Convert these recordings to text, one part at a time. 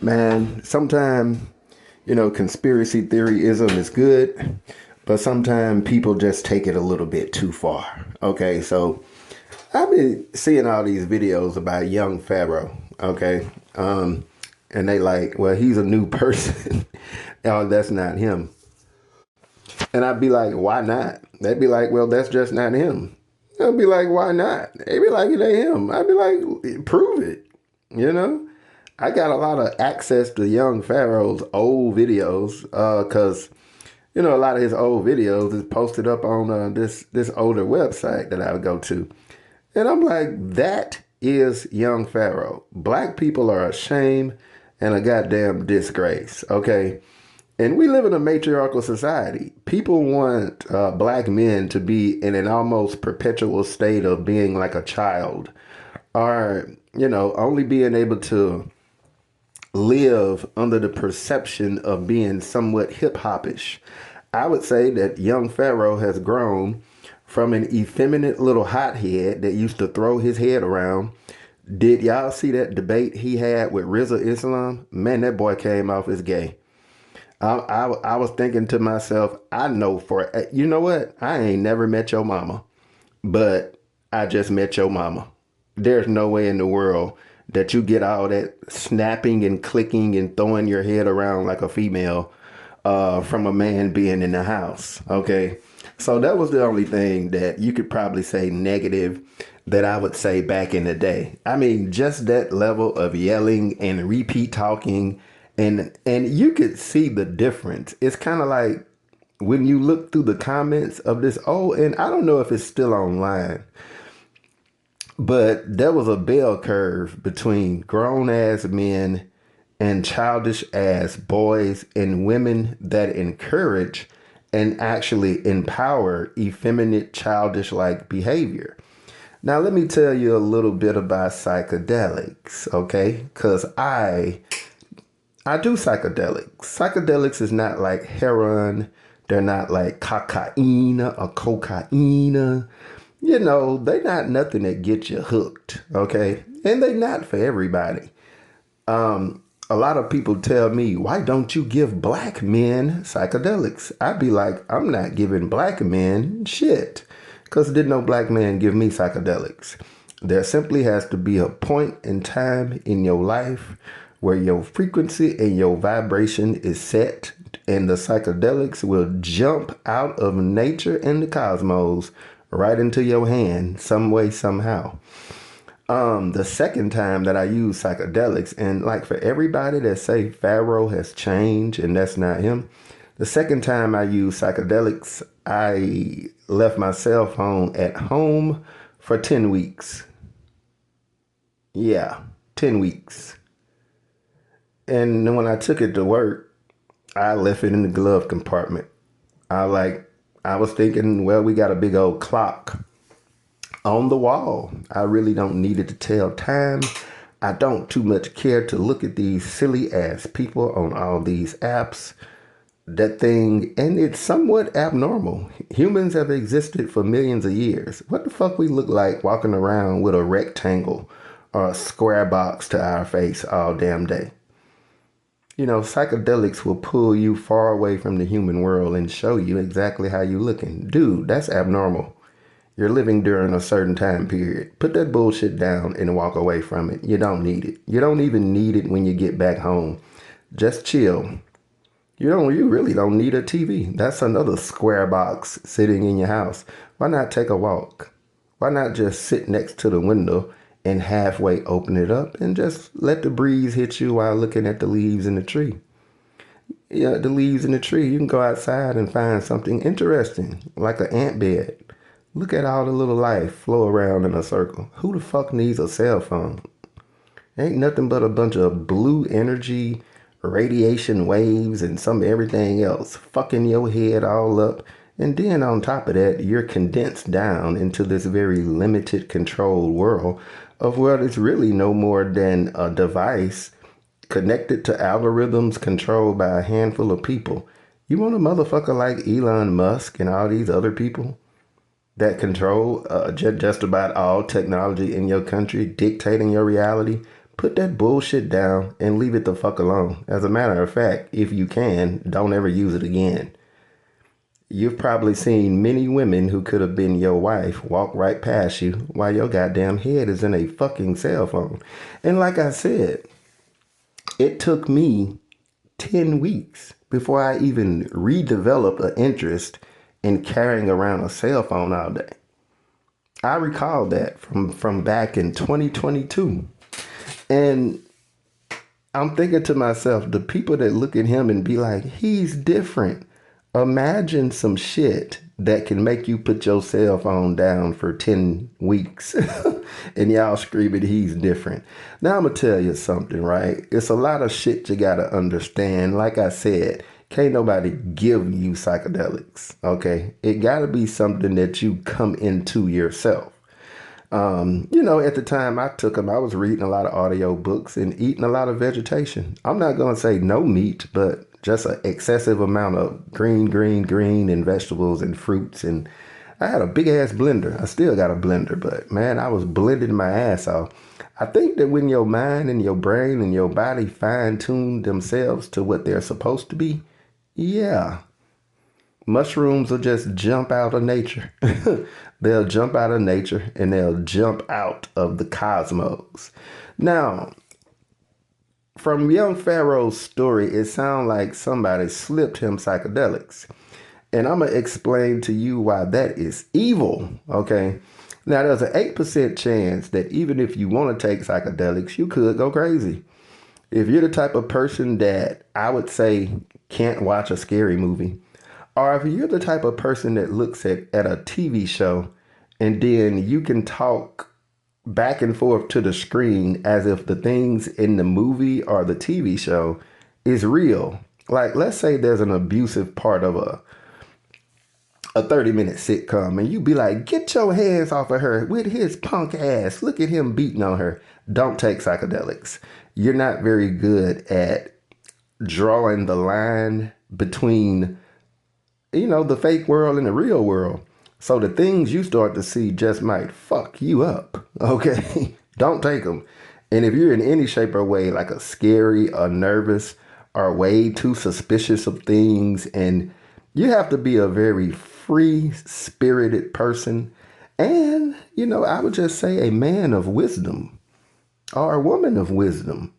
Man, sometimes, conspiracy theoryism is good, but sometimes people just take it a little bit too far. Okay, so I've been seeing all these videos about young Pharaoh. Okay, and they like, well, he's a new person. Oh, that's not him. And I'd be like, why not? They'd be like, well, that's just not him. I'd be like, why not? They'd be like, it ain't him. I'd be like, prove it. You know? I got a lot of access to young Pharaoh's old videos because, a lot of his old videos is posted up on this older website that I would go to. And I'm like, that is young Pharaoh. Black people are a shame and a goddamn disgrace, okay? And we live in a matriarchal society. People want black men to be in an almost perpetual state of being like a child or, only being able to live under the perception of being somewhat hip-hoppish. I would say that young Pharaoh has grown from an effeminate little hothead that used to throw his head around. Did y'all see that debate he had with Rizza Islam? Man, that boy came off as gay. I was thinking to myself, I know you know what? I ain't never met your mama, but I just met your mama. There's no way in the world that you get all that snapping and clicking and throwing your head around like a female from a man being in the house. Okay. So that was the only thing that you could probably say negative that I would say back in the day. I mean, just that level of yelling and repeat talking. And you could see the difference. It's kind of like when you look through the comments of this, and I don't know if it's still online, but there was a bell curve between grown ass men and childish ass boys and women that encourage and actually empower effeminate, childish like behavior. Now, let me tell you a little bit about psychedelics, okay? Because I do psychedelics. Psychedelics is not like heroin. They're not like cocaine or cocaine. They're not nothing that gets you hooked, okay? And they're not for everybody. A lot of people tell me, why don't you give black men psychedelics? I'd be like, I'm not giving black men shit. Because didn't no black man give me psychedelics. There simply has to be a point in time in your life where your frequency and your vibration is set, and the psychedelics will jump out of nature and the cosmos right into your hand some way, somehow. The second time that I use psychedelics, and like for everybody that say Pharaoh has changed and that's not him, the second time I used psychedelics, I left my cell phone at home for 10 weeks. Yeah, 10 weeks. And when I took it to work, I left it in the glove compartment. I was thinking, well, we got a big old clock on the wall. I really don't need it to tell time. I don't too much care to look at these silly ass people on all these apps. That thing, and it's somewhat abnormal. Humans have existed for millions of years. What the fuck we look like walking around with a rectangle or a square box to our face all damn day? Psychedelics will pull you far away from the human world and show you exactly how you looking. Dude, that's abnormal. You're living during a certain time period. Put that bullshit down and walk away from it. You don't need it. You don't even need it when you get back home. Just chill. You really don't need a TV. That's another square box sitting in your house. Why not take a walk? Why not just sit next to the window and halfway open it up and just let the breeze hit you while looking at the leaves in the tree? Yeah, the leaves in the tree. You can go outside and find something interesting, like an ant bed. Look at all the little life flow around in a circle. Who the fuck needs a cell phone? Ain't nothing but a bunch of blue energy, radiation waves, and some everything else fucking your head all up. And then on top of that, you're condensed down into this very limited controlled world of where it's really no more than a device connected to algorithms controlled by a handful of people. You want a motherfucker like Elon Musk and all these other people that control just about all technology in your country, dictating your reality, put that bullshit down and leave it the fuck alone. As a matter of fact, if you can, don't ever use it again. You've probably seen many women who could have been your wife walk right past you while your goddamn head is in a fucking cell phone. And like I said, it took me 10 weeks before I even redeveloped an interest in carrying around a cell phone all day. I recall that from back in 2022. And I'm thinking to myself, the people that look at him and be like, he's different. Imagine some shit that can make you put your cell phone down for 10 weeks and y'all screaming he's different. Now I'm going to tell you something, right? It's a lot of shit you got to understand. Like I said, can't nobody give you psychedelics, okay? It got to be something that you come into yourself. At the time I took them, I was reading a lot of audio books and eating a lot of vegetation. I'm not going to say no meat, but just an excessive amount of green and vegetables and fruits. And I had a big ass blender. I still got a blender, but man, I was blending my ass off. I think that when your mind and your brain and your body fine tune themselves to what they're supposed to be, yeah, mushrooms will just jump out of nature. They'll jump out of nature and they'll jump out of the cosmos. Now, from young Pharaoh's story, it sounds like somebody slipped him psychedelics. And I'm going to explain to you why that is evil, okay? Now, there's an 8% chance that even if you want to take psychedelics, you could go crazy. If you're the type of person that I would say can't watch a scary movie, or if you're the type of person that looks at a TV show and then you can talk back and forth to the screen as if the things in the movie or the TV show is real. Like, let's say there's an abusive part of a 30-minute sitcom and you be like, get your hands off of her with his punk ass. Look at him beating on her. Don't take psychedelics. You're not very good at drawing the line between, the fake world and the real world. So the things you start to see just might fuck you up, okay? Don't take them. And if you're in any shape or way like a scary or nervous or way too suspicious of things, and you have to be a very free-spirited person and, I would just say a man of wisdom or a woman of wisdom.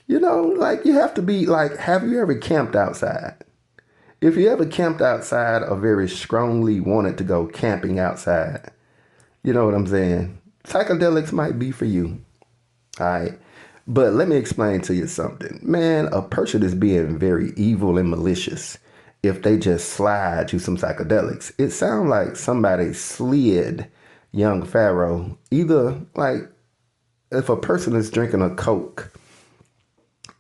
You have to be like, have you ever camped outside? If you ever camped outside or very strongly wanted to go camping outside, you know what I'm saying? Psychedelics might be for you. All right. But let me explain to you something. Man, a person is being very evil and malicious if they just slide you some psychedelics. It sounds like somebody slid young Pharaoh. Either like if a person is drinking a Coke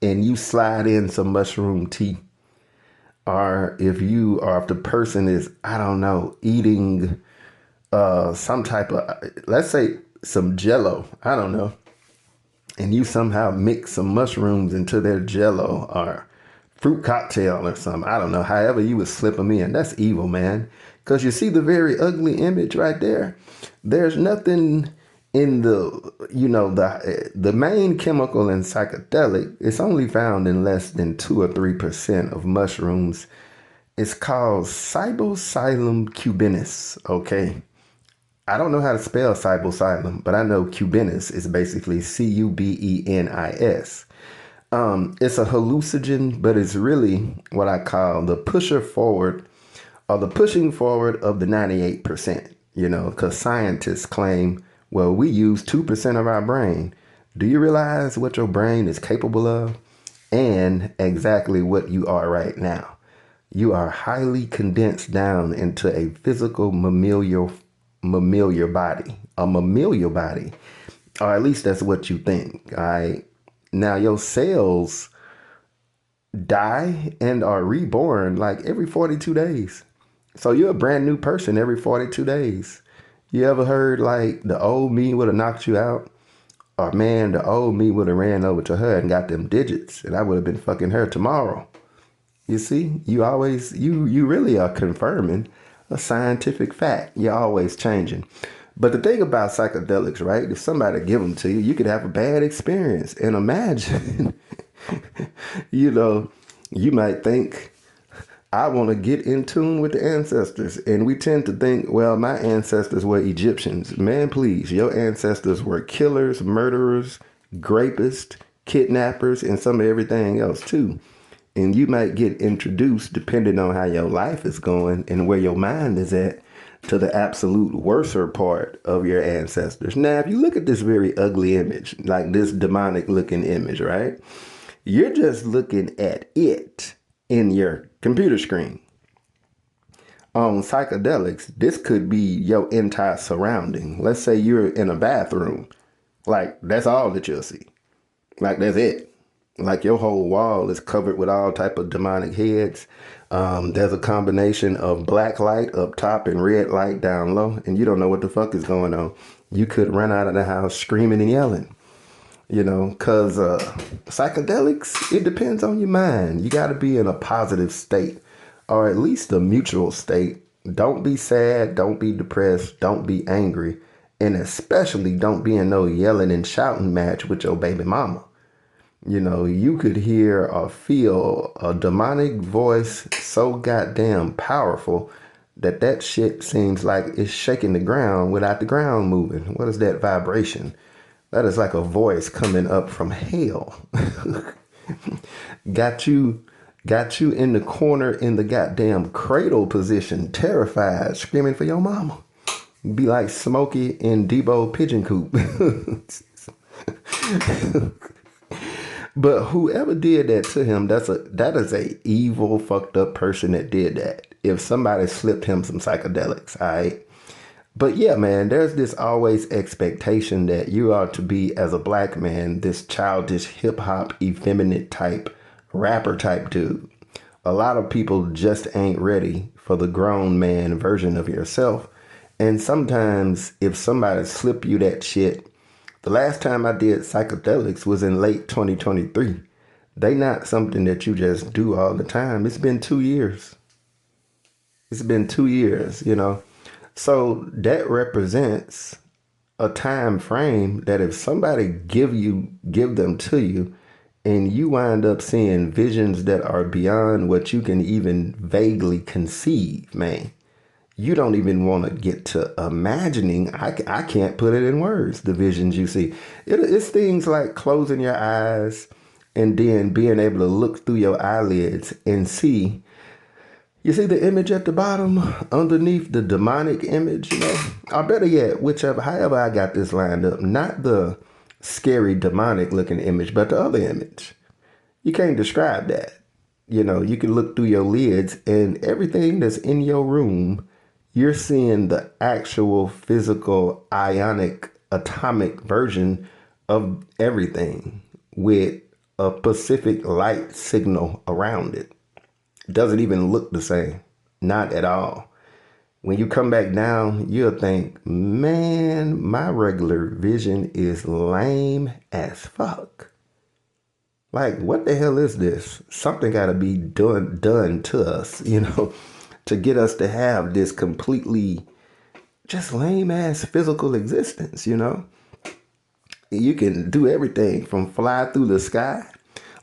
and you slide in some mushroom tea, or if the person is, I don't know, eating some type of, let's say some Jello, I don't know, and you somehow mix some mushrooms into their Jello or fruit cocktail or something, I don't know, however you would slip them in, that's evil, man. Because you see the very ugly image right there? There's nothing in the main chemical in psychedelic. It's only found in less than 2 or 3% of mushrooms. It's called Psilocybin cubinis, okay? I don't know how to spell psilocybin, but I know cubinis is basically Cubenis. It's a hallucinogen, but it's really what I call the pusher forward or the pushing forward of the 98%, because scientists claim, well, we use 2% of our brain. Do you realize what your brain is capable of? And exactly what you are right now. You are highly condensed down into a physical mammalian body. A mammalian body. Or at least that's what you think. All right. Now your cells die and are reborn like every 42 days. So you're a brand new person every 42 days. You ever heard like the old me would have knocked you out? Or man, the old me would have ran over to her and got them digits and I would have been fucking her tomorrow. You see, you really are confirming a scientific fact. You're always changing. But the thing about psychedelics, right? If somebody give them to you, you could have a bad experience. And imagine, you know, you might think, I want to get in tune with the ancestors. And we tend to think, well, my ancestors were Egyptians. Man, please, your ancestors were killers, murderers, grapists, kidnappers, and some of everything else too. And you might get introduced, depending on how your life is going and where your mind is at, to the absolute worser part of your ancestors. Now, if you look at this very ugly image, like this demonic looking image, right? You're just looking at it in your computer screen. On psychedelics, this could be your entire surrounding. Let's say you're in a bathroom. Like, that's all that you'll see. Like, that's it. Like, your whole wall is covered with all type of demonic heads. There's a combination of black light up top and red light down low, and you don't know what the fuck is going on. You could run out of the house screaming and yelling, because psychedelics, it depends on your mind. You got to be in a positive state, or at least a mutual state. Don't be sad, don't be depressed, don't be angry, and especially don't be in no yelling and shouting match with your baby mama. You could hear or feel a demonic voice so goddamn powerful that shit seems like it's shaking the ground without the ground moving. What is that vibration? That is like a voice coming up from hell. Got you in the corner in the goddamn cradle position, terrified, screaming for your mama. Be like Smokey in Debo Pigeon Coop. But whoever did that to him, that is a evil, fucked up person that did that. If somebody slipped him some psychedelics, all right? But yeah, man, there's this always expectation that you are to be, as a black man, this childish, hip-hop, effeminate type, rapper type dude. A lot of people just ain't ready for the grown man version of yourself. And sometimes if somebody slip you that shit, the last time I did psychedelics was in late 2023. They not something that you just do all the time. It's been 2 years. It's been 2 years, So that represents a time frame that if somebody give them to you, and you wind up seeing visions that are beyond what you can even vaguely conceive, man. You don't even want to get to imagining. I can't put it in words, the visions you see. It's things like closing your eyes and then being able to look through your eyelids and see. You see the image at the bottom underneath the demonic image, Or better yet, however I got this lined up, not the scary demonic looking image, but the other image. You can't describe that. You can look through your lids and everything that's in your room, you're seeing the actual physical ionic atomic version of everything with a specific light signal around it. It doesn't even look the same. Not at all. When you come back down, you'll think, man, my regular vision is lame as fuck. Like, what the hell is this? Something got to be done to us, to get us to have this completely just lame ass physical existence, You can do everything from fly through the sky.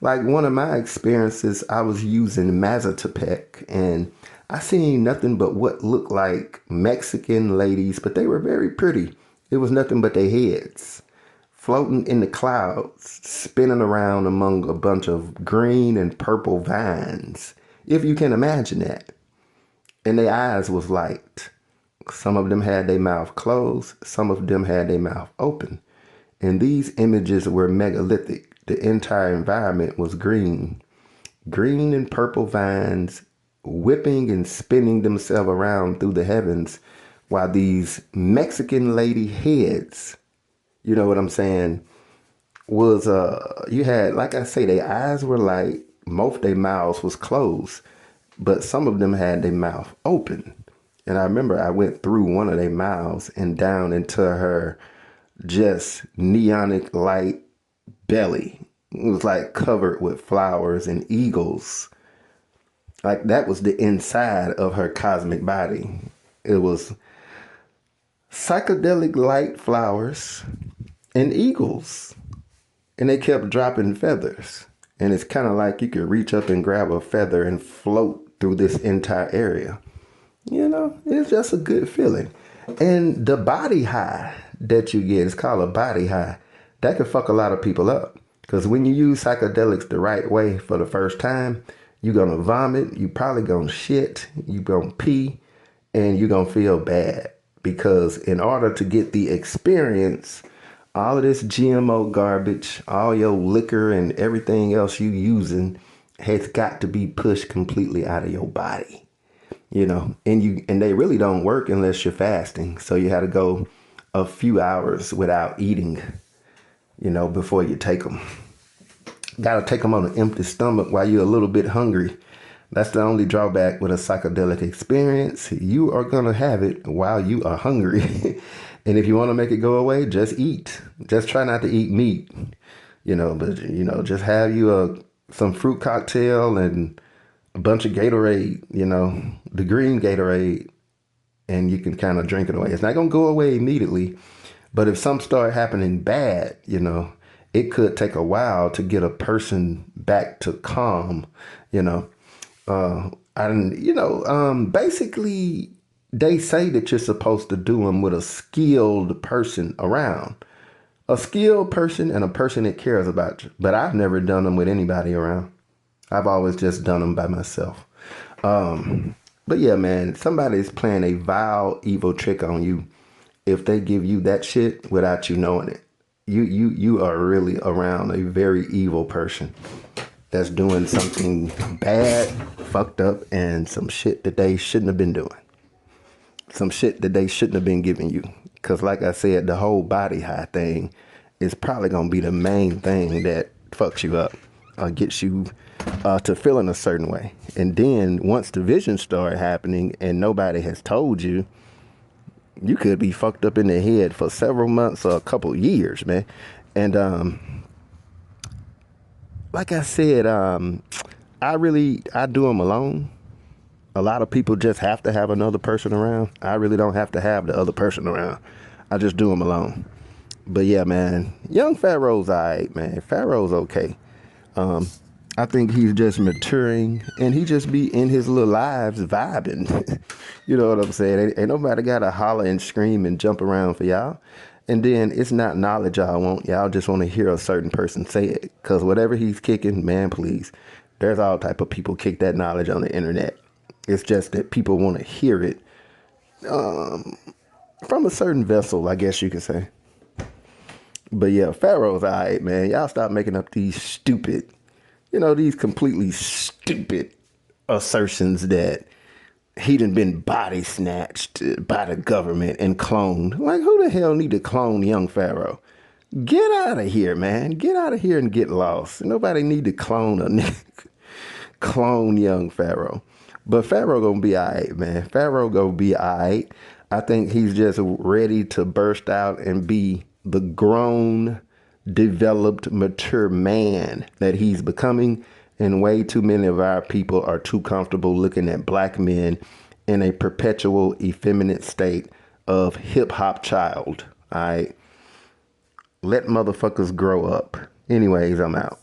Like one of my experiences, I was using Mazatepec and I seen nothing but what looked like Mexican ladies, but they were very pretty. It was nothing but their heads floating in the clouds, spinning around among a bunch of green and purple vines, if you can imagine that. And their eyes was light. Some of them had their mouth closed. Some of them had their mouth open. And these images were megalithic. The entire environment was green. Green and purple vines whipping and spinning themselves around through the heavens while these Mexican lady heads, you know what I'm saying, was, you had, like I say, their eyes were light. Most of their mouths was closed. But some of them had their mouth open. And I remember I went through one of their mouths and down into her just neonic light belly. It was like covered with flowers and eagles. Like that was the inside of her cosmic body. It was psychedelic light flowers, and eagles. And they kept dropping feathers. And it's kind of like you could reach up and grab a feather and float through this entire area. You know, it's just a good feeling. And the body high that you get is called a body high. That could fuck a lot of people up. Because when you use psychedelics the right way for the first time, you're going to vomit, you probably going to shit, you're going to pee, and you're going to feel bad. Because in order to get the experience, all of this GMO garbage, all your liquor and everything else you using has got to be pushed completely out of your body. You know, and they really don't work unless you're fasting. So you had to go a few hours without eating, you know, before you take them. Got to take them on an empty stomach while you're a little bit hungry. That's the only drawback with a psychedelic experience. You are going to have it while you are hungry. And if you want to make it go away, just eat. Just try not to eat meat, you know, but, you know, just have you some fruit cocktail and a bunch of Gatorade, you know, the green Gatorade, and you can kind of drink it away. It's not going to go away immediately, but if something start happening bad, you know, it could take a while to get a person back to calm, you know. Basically, they say that you're supposed to do them with a skilled person around. A skilled person and a person that cares about you. But I've never done them with anybody around. I've always just done them by myself. But yeah, man, somebody's playing a vile, evil trick on you if they give you that shit without you knowing it. You are really around a very evil person that's doing something bad, fucked up, and some shit that they shouldn't have been doing. Some shit that they shouldn't have been giving you. Because like I said, the whole body high thing is probably going to be the main thing that fucks you up or gets you to feeling a certain way. And then once the visions start happening and nobody has told you, you could be fucked up in the head for several months or a couple years, man. And like I said, I do them alone. A lot of people just have to have another person around. I really don't have to have the other person around. I just do them alone. But yeah, man, young Pharaoh's all right, man. Pharaoh's okay. I think he's just maturing, and he just be in his little lives vibing. You know what I'm saying? Ain't nobody got to holler and scream and jump around for y'all. And then it's not knowledge y'all want. Y'all just want to hear a certain person say it. Because whatever he's kicking, man, please. There's all type of people kick that knowledge on the internet. It's just that people want to hear it from a certain vessel, I guess you could say. But yeah, Pharaoh's all right, man. Y'all stop making up these stupid, these completely stupid assertions that he done been body snatched by the government and cloned. Like, who the hell need to clone young Pharaoh? Get out of here, man. Get out of here and get lost. Nobody need to clone a nigga. Clone young Pharaoh. But Pharaoh gonna be all right, man. Pharaoh gonna be all right. I think he's just ready to burst out and be the grown, developed, mature man that he's becoming. And way too many of our people are too comfortable looking at black men in a perpetual effeminate state of hip-hop child. All right? Let motherfuckers grow up. Anyways, I'm out.